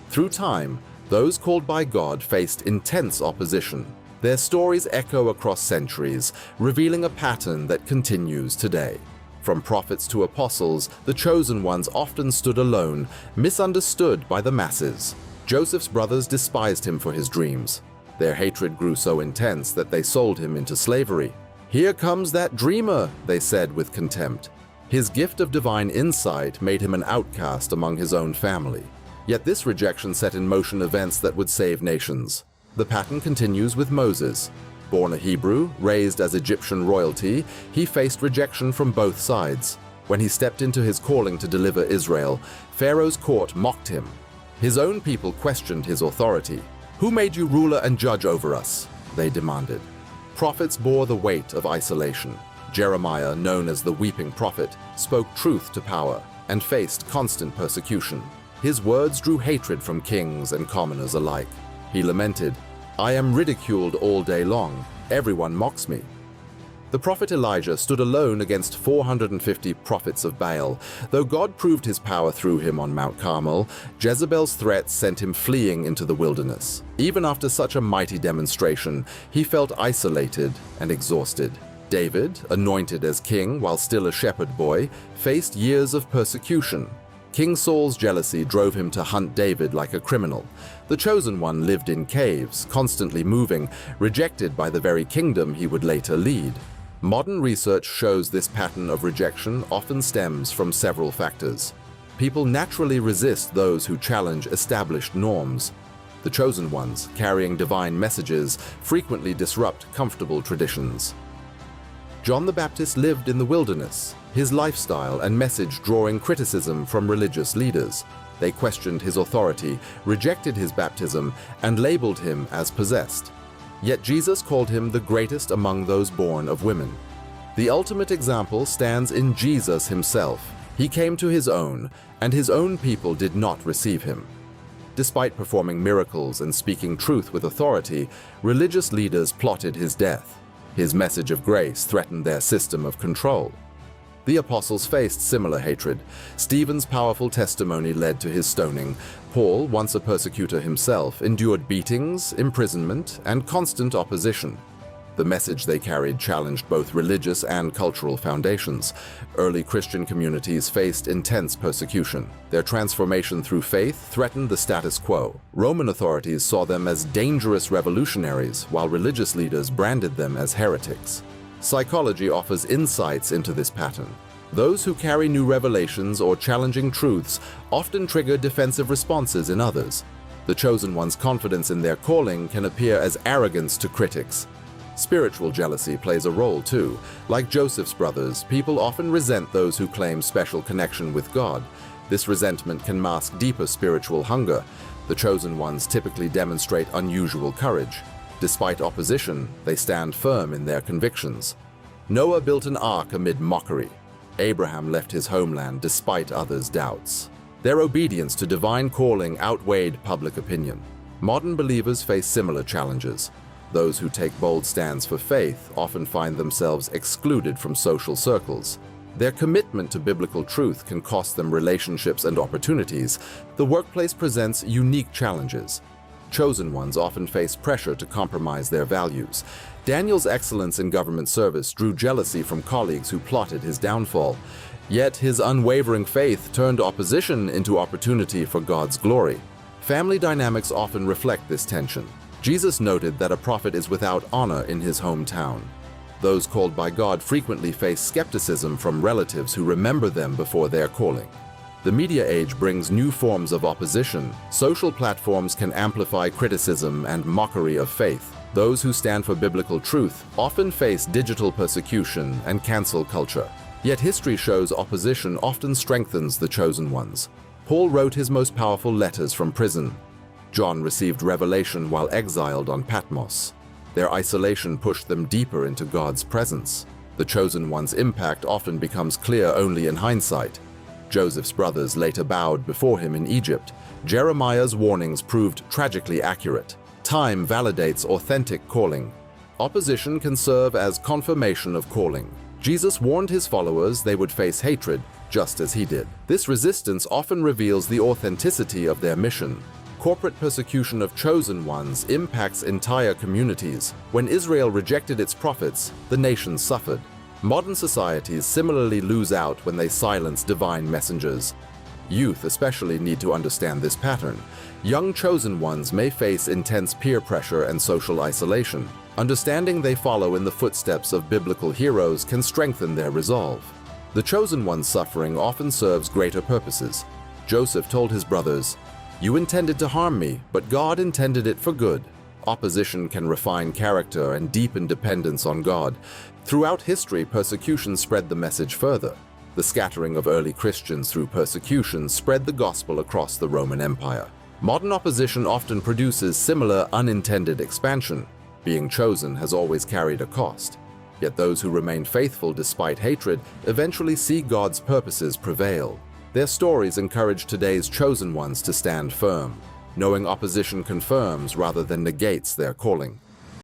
Through time, those called by God faced intense opposition. Their stories echo across centuries, revealing a pattern that continues today. From prophets to apostles, the chosen ones often stood alone, misunderstood by the masses. Joseph's brothers despised him for his dreams. Their hatred grew so intense that they sold him into slavery. "Here comes that dreamer," they said with contempt. His gift of divine insight made him an outcast among his own family. Yet this rejection set in motion events that would save nations. The pattern continues with Moses. Born a Hebrew, raised as Egyptian royalty, he faced rejection from both sides. When he stepped into his calling to deliver Israel, Pharaoh's court mocked him. His own people questioned his authority. "Who made you ruler and judge over us?" they demanded. Prophets bore the weight of isolation. Jeremiah, known as the weeping prophet, spoke truth to power and faced constant persecution. His words drew hatred from kings and commoners alike. He lamented, "I am ridiculed all day long. Everyone mocks me." The prophet Elijah stood alone against 450 prophets of Baal. Though God proved his power through him on Mount Carmel, Jezebel's threats sent him fleeing into the wilderness. Even after such a mighty demonstration, he felt isolated and exhausted. David, anointed as king while still a shepherd boy, faced years of persecution. King Saul's jealousy drove him to hunt David like a criminal. The chosen one lived in caves, constantly moving, rejected by the very kingdom he would later lead. Modern research shows this pattern of rejection often stems from several factors. People naturally resist those who challenge established norms. The chosen ones, carrying divine messages, frequently disrupt comfortable traditions. John the Baptist lived in the wilderness, his lifestyle and message drawing criticism from religious leaders. They questioned his authority, rejected his baptism, and labeled him as possessed. Yet Jesus called him the greatest among those born of women. The ultimate example stands in Jesus himself. He came to his own, and his own people did not receive him. Despite performing miracles and speaking truth with authority, religious leaders plotted his death. His message of grace threatened their system of control. The apostles faced similar hatred. Stephen's powerful testimony led to his stoning. Paul, once a persecutor himself, endured beatings, imprisonment, and constant opposition. The message they carried challenged both religious and cultural foundations. Early Christian communities faced intense persecution. Their transformation through faith threatened the status quo. Roman authorities saw them as dangerous revolutionaries, while religious leaders branded them as heretics. Psychology offers insights into this pattern. Those who carry new revelations or challenging truths often trigger defensive responses in others. The chosen one's confidence in their calling can appear as arrogance to critics. Spiritual jealousy plays a role too. Like Joseph's brothers, people often resent those who claim special connection with God. This resentment can mask deeper spiritual hunger. The chosen ones typically demonstrate unusual courage. Despite opposition, they stand firm in their convictions. Noah built an ark amid mockery. Abraham left his homeland despite others' doubts. Their obedience to divine calling outweighed public opinion. Modern believers face similar challenges. Those who take bold stands for faith often find themselves excluded from social circles. Their commitment to biblical truth can cost them relationships and opportunities. The workplace presents unique challenges. Chosen ones often face pressure to compromise their values. Daniel's excellence in government service drew jealousy from colleagues who plotted his downfall. Yet his unwavering faith turned opposition into opportunity for God's glory. Family dynamics often reflect this tension. Jesus noted that a prophet is without honor in his hometown. Those called by God frequently face skepticism from relatives who remember them before their calling. The media age brings new forms of opposition. Social platforms can amplify criticism and mockery of faith. Those who stand for biblical truth often face digital persecution and cancel culture. Yet history shows opposition often strengthens the chosen ones. Paul wrote his most powerful letters from prison. John received revelation while exiled on Patmos. Their isolation pushed them deeper into God's presence. The chosen one's impact often becomes clear only in hindsight. Joseph's brothers later bowed before him in Egypt. Jeremiah's warnings proved tragically accurate. Time validates authentic calling. Opposition can serve as confirmation of calling. Jesus warned his followers they would face hatred, just as he did. This resistance often reveals the authenticity of their mission. Corporate persecution of chosen ones impacts entire communities. When Israel rejected its prophets, the nation suffered. Modern societies similarly lose out when they silence divine messengers. Youth especially need to understand this pattern. Young chosen ones may face intense peer pressure and social isolation. Understanding they follow in the footsteps of biblical heroes can strengthen their resolve. The chosen one's suffering often serves greater purposes. Joseph told his brothers, "You intended to harm me, but God intended it for good." Opposition can refine character and deepen dependence on God. Throughout history, persecution spread the message further. The scattering of early Christians through persecution spread the gospel across the Roman Empire. Modern opposition often produces similar unintended expansion. Being chosen has always carried a cost. Yet those who remain faithful despite hatred eventually see God's purposes prevail. Their stories encourage today's chosen ones to stand firm, knowing opposition confirms rather than negates their calling.